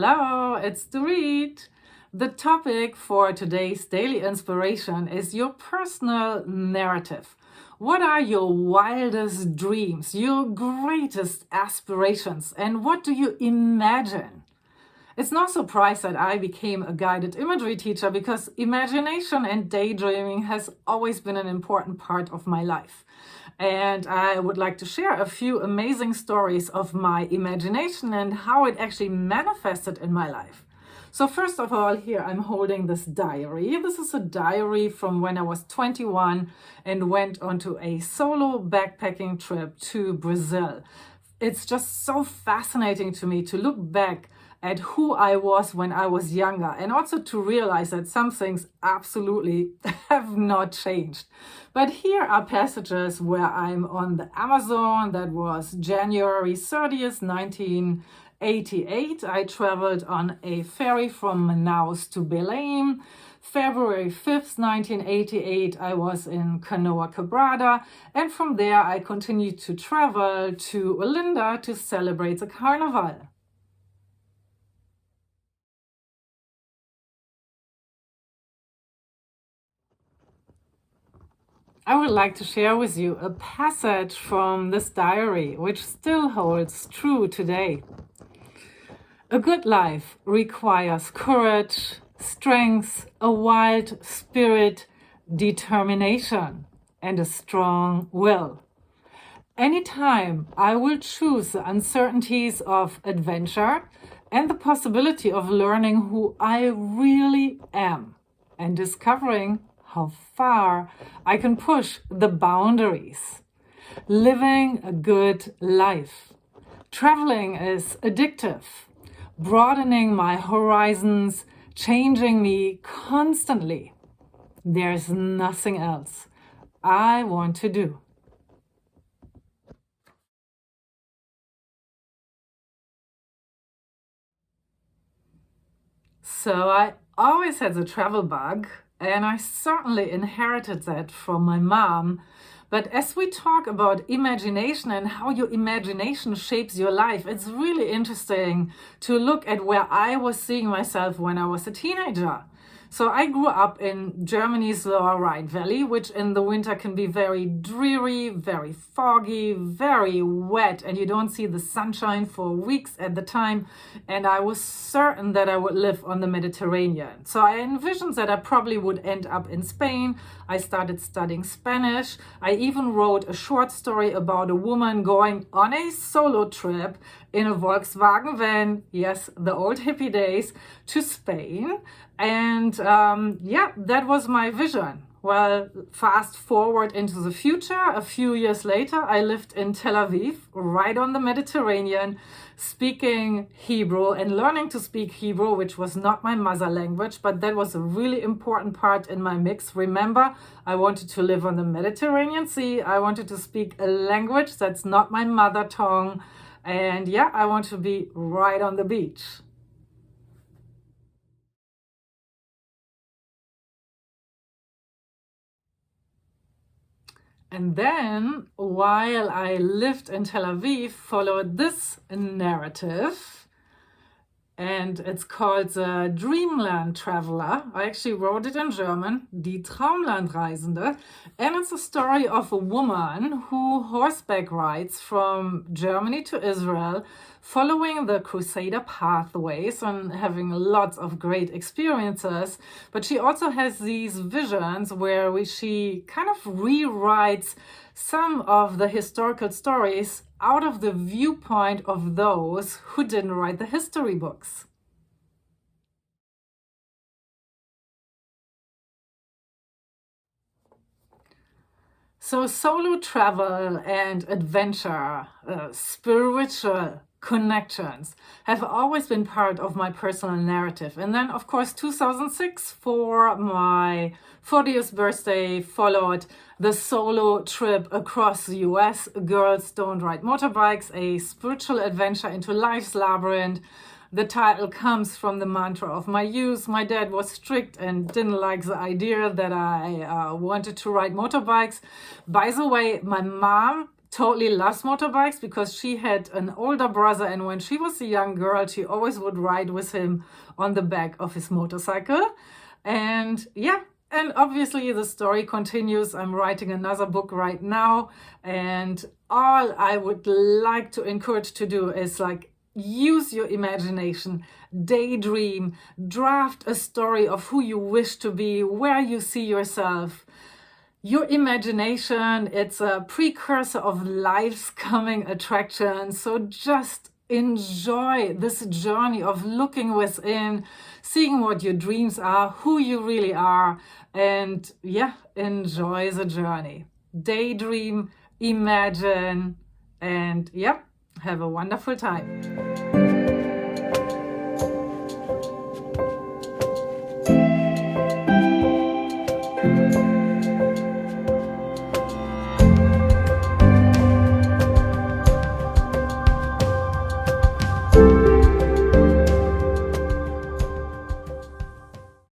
Hello, it's Dorit. The topic for today's daily inspiration is your personal narrative. What are your wildest dreams, your greatest aspirations, and what do you imagine? It's no surprise that I became a guided imagery teacher because imagination and daydreaming has always been an important part of my life. And I would like to share a few amazing stories of my imagination and how it actually manifested in my life. So first of all, here I'm holding this diary. This is a diary from when I was 21 and went onto a solo backpacking trip to Brazil. It's just so fascinating to me to look back at who I was when I was younger, and also to realize that some things absolutely have not changed. But here are passages where I'm on the Amazon. That was January 30th, 1988. I traveled on a ferry from Manaus to Belém. February 5th, 1988, I was in Canoa Quebrada, and from there I continued to travel to Olinda to celebrate the Carnival. I would like to share with you a passage from this diary, which still holds true today. A good life requires courage, strength, a wild spirit, determination, and a strong will. Anytime I will choose the uncertainties of adventure and the possibility of learning who I really am and discovering how far I can push the boundaries. Living a good life. Traveling is addictive, broadening my horizons, changing me constantly. There's nothing else I want to do. So I always had the travel bug, and I certainly inherited that from my mom. But as we talk about imagination and how your imagination shapes your life, it's really interesting to look at where I was seeing myself when I was a teenager. So I grew up in Germany's Lower Rhine Valley, which in the winter can be very dreary, very foggy, very wet, and you don't see the sunshine for weeks at the time. And I was certain that I would live on the Mediterranean. So I envisioned that I probably would end up in Spain. I started studying Spanish. I even wrote a short story about a woman going on a solo trip in a Volkswagen van, yes, the old hippie days, to Spain. And that was my vision. Well, fast forward into the future, a few years later, I lived in Tel Aviv, right on the Mediterranean, speaking Hebrew and learning to speak Hebrew, which was not my mother language, but that was a really important part in my mix. Remember, I wanted to live on the Mediterranean Sea. I wanted to speak a language that's not my mother tongue. And yeah, I want to be right on the beach. And then, while I lived in Tel Aviv, followed this narrative, and it's called the Dreamland Traveler. I actually wrote it in German, Die Traumlandreisende, and it's a story of a woman who horseback rides from Germany to Israel, following the Crusader pathways and having lots of great experiences. But she also has these visions where she kind of rewrites some of the historical stories out of the viewpoint of those who didn't write the history books. So solo travel and adventure, spiritual connections have always been part of my personal narrative. And then, of course, 2006, for my 40th birthday, followed the solo trip across the US, Girls Don't Ride Motorbikes, a spiritual adventure into life's labyrinth. The title comes from the mantra of my youth. My dad was strict and didn't like the idea that I wanted to ride motorbikes. By the way, my mom totally loves motorbikes because she had an older brother, and when she was a young girl, she always would ride with him on the back of his motorcycle. And yeah, and obviously the story continues. I'm writing another book right now, and all I would like to encourage to do is like use your imagination, daydream, draft a story of who you wish to be, where you see yourself. Your imagination, it's a precursor of life's coming attractions. So just enjoy this journey of looking within, seeing what your dreams are, who you really are, and yeah, enjoy the journey. Daydream, imagine, and yeah, have a wonderful time.